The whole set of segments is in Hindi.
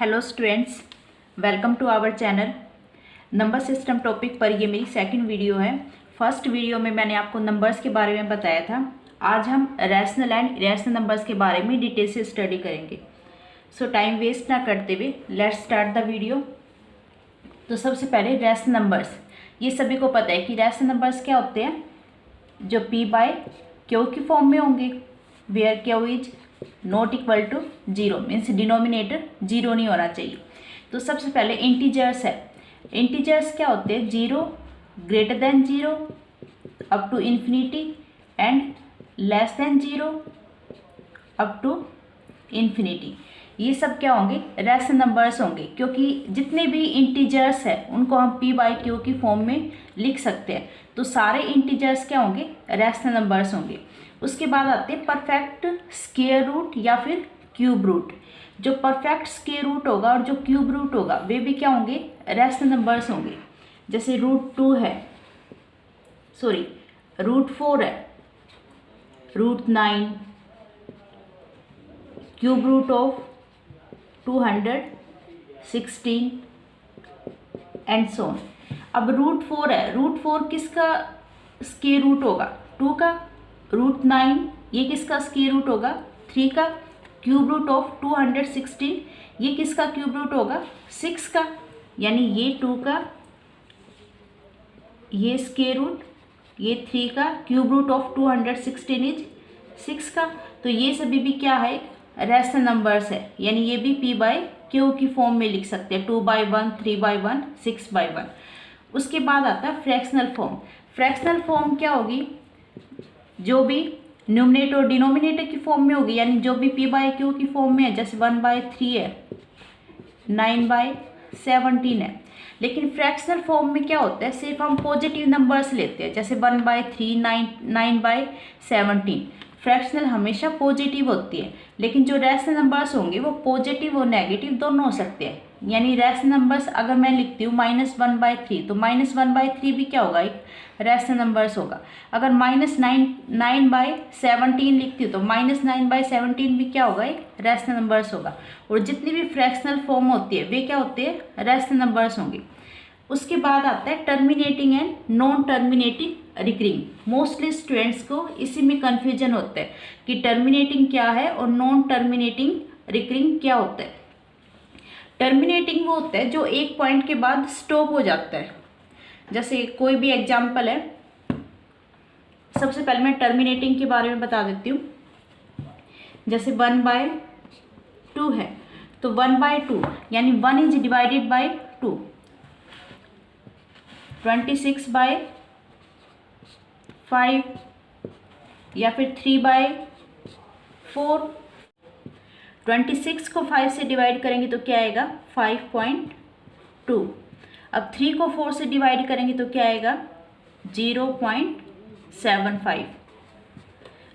Hello students, welcome to our channel. Number system topic पर ये मेरी सेकंड वीडियो है। फर्स्ट वीडियो में मैंने आपको नंबर्स के बारे में बताया था। आज हम रैशनल एंड इरेशनल नंबर्स के बारे में डिटेल से स्टडी करेंगे। सो टाइम वेस्ट ना करते हुए लेट्स स्टार्ट द वीडियो। तो सबसे पहले रैशनल नंबर्स, ये सभी को पता है कि रैशनल नंबर्स क्या होते हैं, जो पी बाय क्यू की फॉर्म में होंगे, where Q is not equal to zero, means denominator zero नहीं होना चाहिए। तो सबसे पहले इंटीजर्स है। इंटीजर्स क्या होते हैं, zero, greater than zero, up to infinity and less than zero up to infinity. ये सब क्या होंगे, रैशनल नंबर्स होंगे, क्योंकि जितने भी इंटीजर्स है उनको हम पी बाई क्यू की फॉर्म में लिख सकते हैं। तो सारे इंटीजर्स क्या होंगे, रैशनल नंबर्स होंगे। उसके बाद आते हैं परफेक्ट स्क्वायर रूट या फिर क्यूब रूट। जो परफेक्ट स्क्वायर रूट होगा और जो क्यूब रूट होगा वे भी क्या होंगे, रैशनल नंबर्स होंगे। जैसे √2 है, सॉरी √4 है, √9, cube root of 216 and so on. अब √4 है, √4 किसका स्क्वायर रूट होगा, 2 का। √9 ये किसका स्क्वायर रूट होगा, 3 का। क्यूब रूट ऑफ 216 ये किसका क्यूब रूट होगा, 6 का। यानी ये 2 का, ये स्क्वायर रूट, ये 3 का, क्यूब रूट ऑफ 216 इज 6 का। तो ये सभी भी क्या है, रैशनल नंबर्स है। यानी ये भी पी बाई क्यू की फॉर्म में लिख सकते हैं, 2/1, 3/1, 6/1। उसके बाद आता है फ्रैक्शनल फॉर्म। फ्रैक्शनल फॉर्म क्या होगी, जो भी न्यूमरेटर और डिनोमिनेटर की फॉर्म में होगी, यानी जो भी पी बाई क्यू की फॉर्म में है। जैसे 1/3 है, 9/17 है। लेकिन फ्रैक्शनल फॉर्म में क्या होता है, सिर्फ हम पॉजिटिव नंबर्स लेते हैं। जैसे 1/3, 9/17। फ्रैक्शनल हमेशा पॉजिटिव होती है, लेकिन जो रैशनल नंबर्स होंगे वो पॉजिटिव और नेगेटिव दोनों हो सकते हैं। यानी रैशनल नंबर्स अगर मैं लिखती हूँ -1/3, तो -1/3 भी क्या होगा, एक रैशनल नंबर्स होगा। अगर -9/17 लिखती हूँ तो -9/17 भी क्या होगा, एक रैशनल नंबर्स होगा। और जितनी भी फ्रैक्शनल फॉर्म होती है वे क्या होते हैं, रैशनल नंबर्स होंगे। उसके बाद आता है terminating and non terminating recurring. Mostly students को इसी में कन्फ्यूजन होता है कि टर्मिनेटिंग क्या है और नॉन टर्मिनेटिंग रिकरिंग क्या होता है। टर्मिनेटिंग वो होता है जो एक पॉइंट के बाद स्टॉप हो जाता है। जैसे कोई भी एग्जाम्पल है, सबसे पहले मैं टर्मिनेटिंग के बारे में बता देती हूँ। जैसे 1/2 है, तो 1/2 यानी 1 इज डिवाइडेड बाई 2, 26/5 या फिर 3/4। 26 को 5 से डिवाइड करेंगे तो क्या आएगा, 5.2। अब 3 को 4 से डिवाइड करेंगे तो क्या आएगा, 0.75।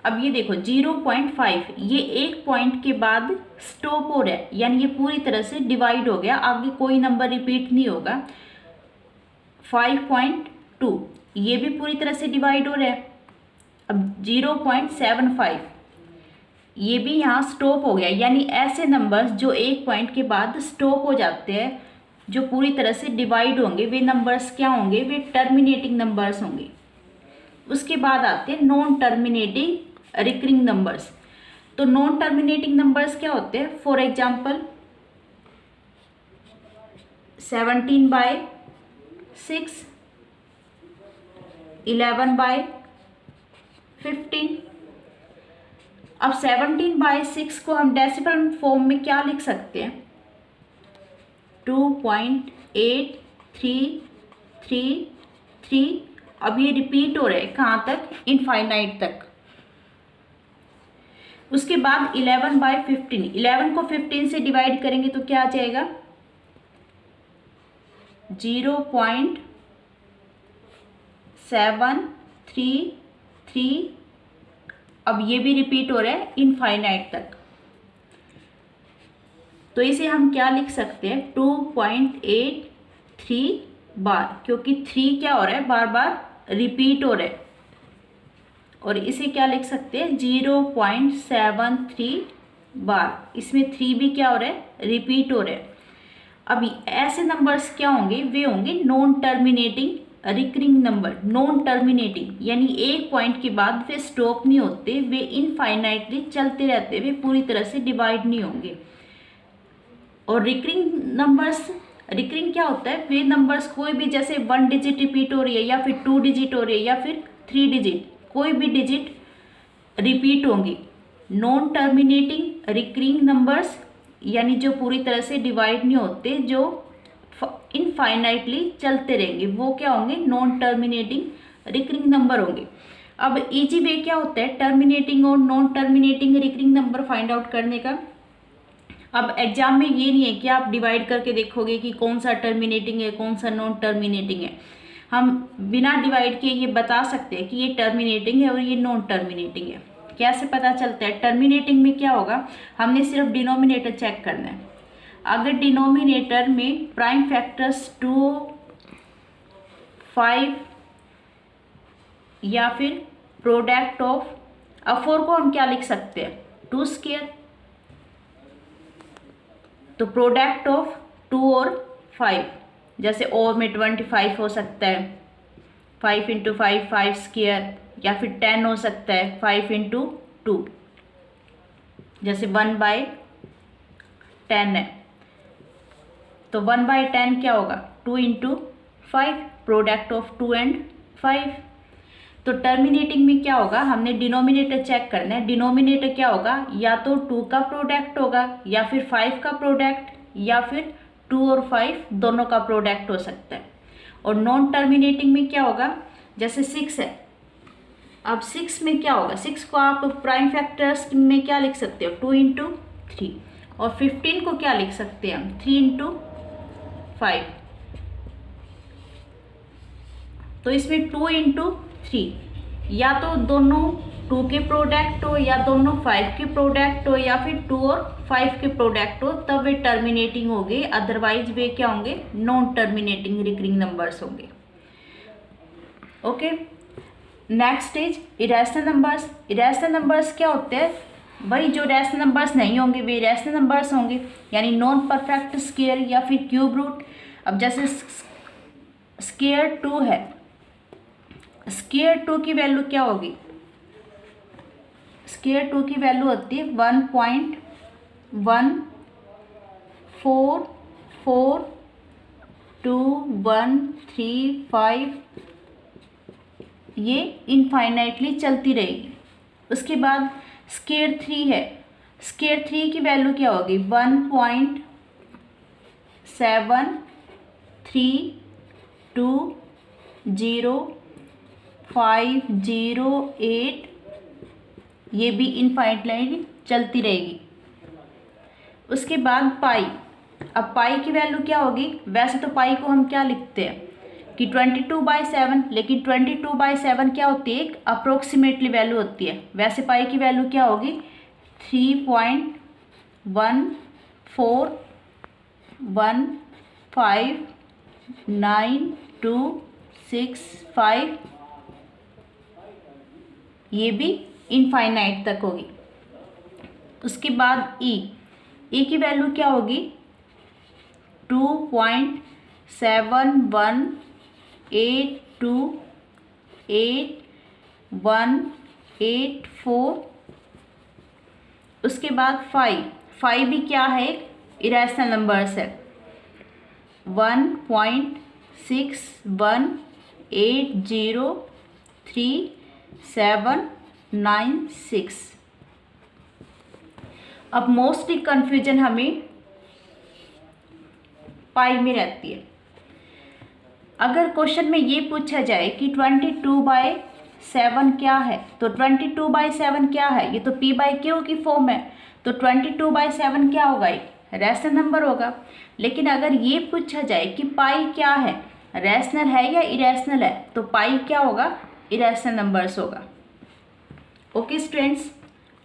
अब ये देखो 0.5 ये एक पॉइंट के बाद स्टॉप हो रहा है, यानी ये पूरी तरह से डिवाइड हो गया, आगे कोई नंबर रिपीट नहीं होगा। 5.2 ये भी पूरी तरह से डिवाइड हो रहा है। अब 0.75 ये भी यहाँ स्टॉप हो गया। यानी ऐसे नंबर्स जो एक पॉइंट के बाद स्टॉप हो जाते हैं, जो पूरी तरह से डिवाइड होंगे, वे नंबर्स क्या होंगे, वे टर्मिनेटिंग नंबर्स होंगे। उसके बाद आते हैं नॉन टर्मिनेटिंग रिकरिंग नंबर्स। तो नॉन टर्मिनेटिंग नंबर्स क्या होते हैं, फॉर एग्जाम्पल 17/6, 11/15। अब 17/6 को हम डेसिमल फॉर्म में क्या लिख सकते हैं, 2.8333। अब ये रिपीट हो रहे हैं कहाँ तक, इनफाइनाइट तक। उसके बाद 11/15, 11 को 15 से डिवाइड करेंगे तो क्या आ जाएगा, 0.733। अब ये भी रिपीट हो रहा है इनफाइनाइट तक। तो इसे हम क्या लिख सकते हैं, 2.83 बार, क्योंकि 3 क्या हो रहा है, बार बार रिपीट हो रहा है। और इसे क्या लिख सकते हैं, 0.73 बार। इसमें 3 भी क्या हो रहा है, रिपीट हो रहा है। अभी ऐसे नंबर्स क्या होंगे, वे होंगे non terminating recurring number. Non terminating यानी एक पॉइंट के बाद वे स्टॉप नहीं होते, वे इनफाइनाइटली चलते रहते, वे पूरी तरह से डिवाइड नहीं होंगे। और रिकरिंग नंबर्स, रिकरिंग क्या होता है, वे नंबर्स कोई भी, जैसे 1 डिजिट रिपीट हो रही है या फिर 2 डिजिट हो रही है या फिर 3 डिजिट, कोई भी डिजिट रिपीट होंगी। नॉन टर्मिनेटिंग रिकरिंग नंबर्स यानी जो पूरी तरह से डिवाइड नहीं होते, जो इनफाइनाइटली चलते रहेंगे, वो क्या होंगे, नॉन टर्मिनेटिंग रिकरिंग नंबर होंगे। अब इजी वे क्या होता है टर्मिनेटिंग और non terminating recurring number find out करने का। अब एग्जाम में ये नहीं है कि आप डिवाइड करके देखोगे कि कौन सा टर्मिनेटिंग है कौन सा नॉन टर्मिनेटिंग है। हम बिना डिवाइड किए ये बता सकते हैं कि ये टर्मिनेटिंग है और ये नॉन टर्मिनेटिंग है। कैसे पता चलता है, टर्मिनेटिंग में क्या होगा, हमने सिर्फ डिनोमिनेटर चेक करना है। अगर डिनोमिनेटर में प्राइम फैक्टर्स 2, 5 या फिर प्रोडक्ट ऑफ, अब 4 को हम क्या लिख सकते हैं, 2 स्क्वायर, तो प्रोडक्ट ऑफ 2 और 5, जैसे और में 25 हो सकता है, 5 × 5 5 स्क्वायर, या फिर 10 हो सकता है 5 × 2, जैसे 1/10 है, तो 1/10 क्या होगा, 2 × 5, प्रोडक्ट ऑफ 2 और 5। तो टर्मिनेटिंग में क्या होगा, हमने डिनोमिनेटर चेक करना है। डिनोमिनेटर क्या होगा, या तो 2 का प्रोडक्ट होगा या फिर 5 का प्रोडक्ट या फिर 2 और 5 दोनों का प्रोडक्ट हो सकता है। और नॉन टर्मिनेटिंग में क्या होगा, जैसे 6 है, अब 6 में क्या होगा, 6 को आप प्राइम फैक्टर्स में क्या लिख सकते हो, 2 × 3, और 15 को क्या लिख सकते हैं हम, 3 × 5। तो इसमें 2 × 3, या तो दोनों 2 के प्रोडक्ट हो या दोनों 5 के प्रोडक्ट हो या फिर 2 और 5 के प्रोडक्ट हो, तब वे टर्मिनेटिंग होंगे, अदरवाइज वे क्या होंगे, नॉन टर्मिनेटिंग रिकरिंग नंबर्स होंगे। Okay, next is irrational numbers. Irrational numbers क्या होते हैं, भाई जो रैशनल नंबर्स नहीं होंगे वे इरेशनल नंबर्स होंगे, यानी नॉन परफेक्ट स्क्वायर या फिर क्यूब रूट। अब जैसे स्क्वायर 2 है, स्क्वायर 2 की वैल्यू क्या होगी, स्क्वायर 2 की वैल्यू होती है 1.142135, ये इनफाइनाइटली चलती रहेगी। उसके बाद स्क्वायर 3 है, स्क्वायर 3 की वैल्यू क्या होगी, 1.73200508, ये भी इनफाइनाइटली चलती रहेगी। उसके बाद पाई, अब पाई की वैल्यू क्या होगी, वैसे तो पाई को हम क्या लिखते हैं कि 22/7, लेकिन 22/7 क्या होती है, एक अप्रोक्सीमेटली वैल्यू होती है। वैसे पाई की वैल्यू क्या होगी, 3.1415925, ये भी इनफाइनाइट तक होगी। उसके बाद ई की वैल्यू क्या होगी, 2.71828184। उसके बाद 5 भी क्या है, एक इरेशनल नंबर्स है, 1.61803796। अब मोस्टली कंफ्यूजन हमें पाई में रहती है। अगर क्वेश्चन में ये पूछा जाए कि 22/7 क्या है, तो 22/7 क्या है, ये तो p/q की फॉर्म है, तो 22/7 क्या होगा, एक रैशनल नंबर होगा। लेकिन अगर ये पूछा जाए कि पाई क्या है, रैशनल है या इरेशनल है, तो पाई क्या होगा, इरेशनल नंबर्स होगा। Okay students,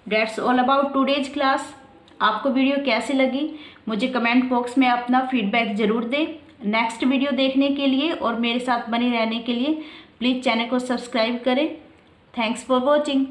that's all about today's class. आपको वीडियो कैसे लगी मुझे कमेंट बॉक्स में अपना फीडबैक ज़रूर दें। नेक्स्ट वीडियो देखने के लिए और मेरे साथ बने रहने के लिए प्लीज़ चैनल को सब्सक्राइब करें। Thanks for watching.